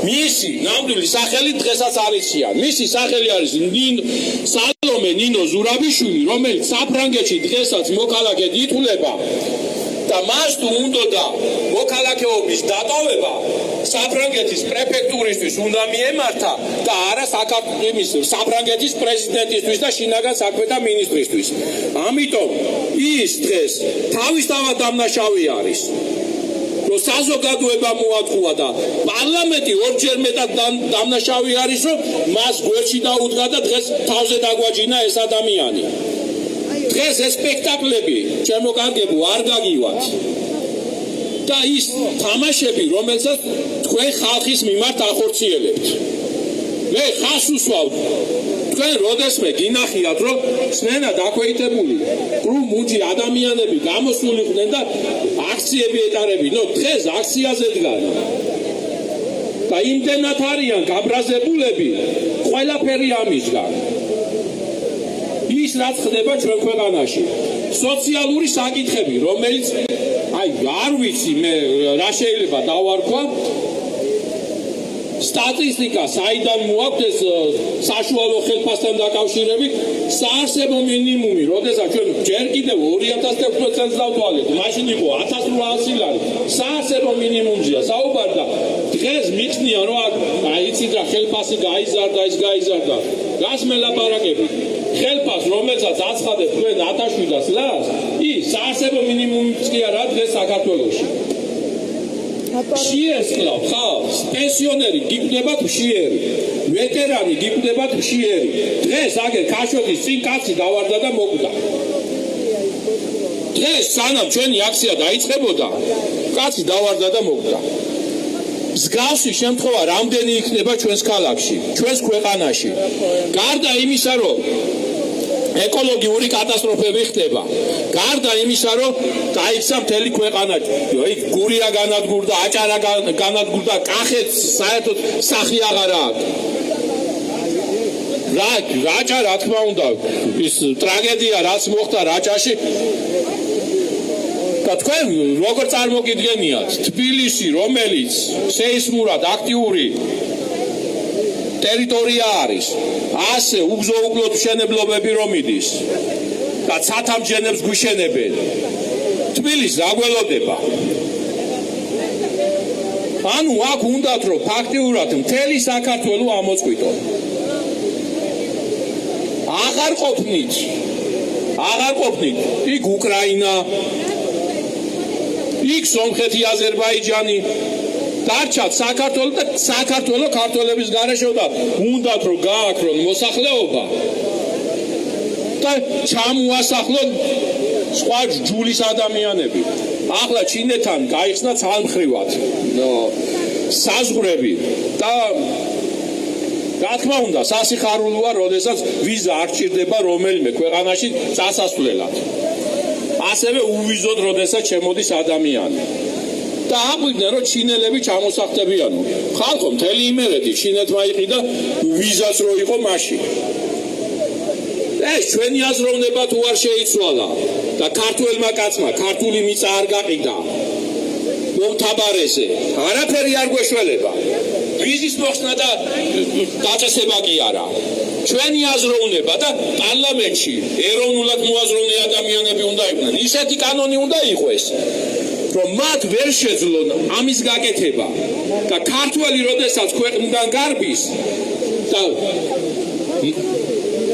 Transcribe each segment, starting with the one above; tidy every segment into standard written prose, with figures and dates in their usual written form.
მისი ნამდვილი სახელი დღესაც არ იციან. მისი სახელი არის სალომე ნინო ზურაბიშვილი, რომელიც საფრანგეთში დღესაც მოქალაქედ ითვლება და მას თუ უნდოდა მოქალაქეობის დატოვება საფრანგეთის პრეფექტურისთვის უნდა მიემართა და არა საფრანგეთის პრეზიდენტისთვის და შინაგან საქმეთა მინისტრისთვის. ამიტომ ის დღეს თავისთავად დამნაშავე არის. საზოგადოება მოატყუა და პარლამენტი ორჯერ მეტად დამნაშავე არის, რომ მას გვერდში დაუდგა და დღეს თავზე დაგვაჯინა ეს ადამიანი. დღეს ეს სპექტაკლები ჩემო კარგებო არ გაგივათ და ის თამაშები, რომელსაც თქვენ ხალხის მიმართ ახორციელებთ. მე ხას უსვავთ თქვენ როდესმე გინახიათ, რომ სმენა დაქვეითებული მუნჯი ადამიანები გამოსულიყვნენ და აქციები ეტარებინ. დღეს აქციაზე დგან და იმდენად არიან გაბრაზებულები, ყველაფერი ამისგან. ის რაც ხდება ჩვენ ქვეყანაში, სოციალური საკითხები, რომელიც არ ვიცი მე რა შეიძლება დავარქვა, სტატისტიკა საიდან მოაქვს ეს საშუალო ხელფასთან დაკავშირებით, საარსებო მინიმუმი, როდესაც ჩვენ ჯერ კიდევ 2016 წელს დავთვალეთ, მაშინ იყო 1800 ლარი, საარსებო მინიმუმზეა საუბარი და დღეს მიხნია რომ იცით რა ხელფასი გაიზარდა, ის გაიზარდა. გას მელაპარაკები. ხელფას რომელსაც აცხადებ თქვენ 1700 ლარს, ის საარსებო მინიმუმიც კი არა დღეს საქართველოში. Psieri sclav, xalqs, pensioneri gibdebat psieri, veterani gibdebat psieri. Დღეს აგერ ქაშვეთის წინ კაცი დავარდა და მოკვდა. დღეს სანამ ჩვენი აქცია დაიწყებოდა, კაცი დავარდა და მოკვდა. მსგავსი შემთხვევა რამდენი იქნება ჩვენს ქალაქში, ჩვენს ქვეყანაში. გარდა იმისა, რომ ეკოლოგიური კატასტროფები ხდება. გარდა იმისა, რომ დაიქცა მთელი ქვეყანა, იქ გურია განადგურდა, აჭარა განადგურდა, კახეთს საერთოდ სახი აღარ აქვს. რაჭა რა თქმა უნდა, ის ტრაგედია რაც მოხდა რაჭაში და თქვენ როგორ წარმოგიდგენიათ თბილისი, რომელიც სეისმურად აქტიური ტერიტორია არის, ასე უგზო-უგლოდ მშენებლობები რომ მიდის და ცათამბჯენებს გვიშენებენ. თბილისს რა გველოდება? ანუ აქ უნდათ რომ ფაქტიურად მთელი საქართველო ამოწყვიტონ. აღარ ყოფნით. იქ უკრაინა, იქ სომხეთი, აზერბაიჯანი დარჩათ საქართველო და საქართველო ქართველების გარეშე და უნდათ რომ გააქრონ მოსახლეობა და ჩამოასახლონ სხვა ჯულის ადამიანები. ახლა ჩინეთთან გაიხსნა ცალმხრივად საზღვრები და რა თქმა უნდა სასიხარულოა, როდესაც ვიზა არ ჭირდება რომელიმე ქვეყანაში წასასვლელად. ასევე უვიზოდ როდესაც შემოდის ადამიანი. და აღვიდნენ რომ ჩინელები ჩამოსახდებიანო. ხალხო მთელი იმერეთი ჩინეთმა იყიდა ვიზაც რო იყო მაშინ. ეს ჩვენი აზროვნება თუ არ შეიცვალა და ქართველმა კაცმა ქართული მიწა არ გაყიდა მომთაბარეზე, არაფერი არ გვეშველება. ვიზის მოხსნა და დაწესება კი არა. ჩვენი აზროვნება და პარლამენტში ეროვნულად მოაზროვნე ადამიანები უნდა იყვნენ. ისეთი კანონი უნდა იყოს, რომ მათ ვერ შეძლონ ამის გაკეთება და ქართველი როდესაც ქვეყნიდან გარბის და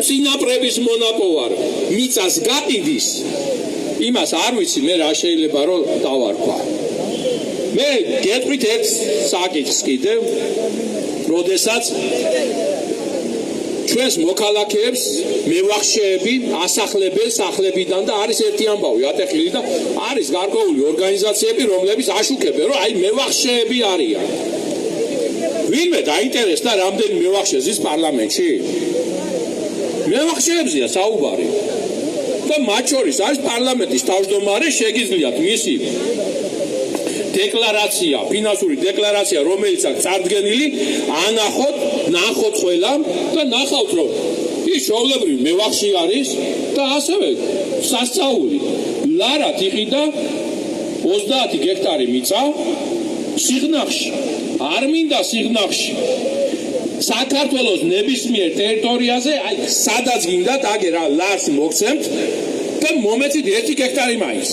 წინაპრების მონაპოვარ მიწას გაყიდის, იმას არ ვიცი მე რა შეიძლება რომ დავარქვა. მე გეტყვით ერთ საკითხს კიდევ, როდესაც ჩვენს მოქალაქეებს მევახშეები ასახლებენ სახლებიდან და არის ერთი ამბავი ატეხილი და არის გარკვეული ორგანიზაციები, რომლებიც აშუქებენ, რომ აი მევახშეები არიან. ვინმე დაინტერესდა რამდენი მევახშე ზის პარლამენტში? მევახშეებზია საუბარი. და მათ შორის არის პარლამენტის თავმჯდომარე, შეგიძლიათ მისი დეკლარაცია, ფინანსური დეკლარაცია, რომელიც აქვს წარდგენილი, ნახოთ ყველა და ნახავთ რომ ის ჩვეულებრივი მევახში არის და ასევე სასწაული. ლარად იყიდა 30 გექტარი მიწა სიღნაღში. არ მინდა სიღნაღში საქართველოს ნებისმიერ ტერიტორიაზე, აი სადაც გინდათ, აგერ ლარს მოგცემთ და მომეცით 1 ჰექტარი მაინც.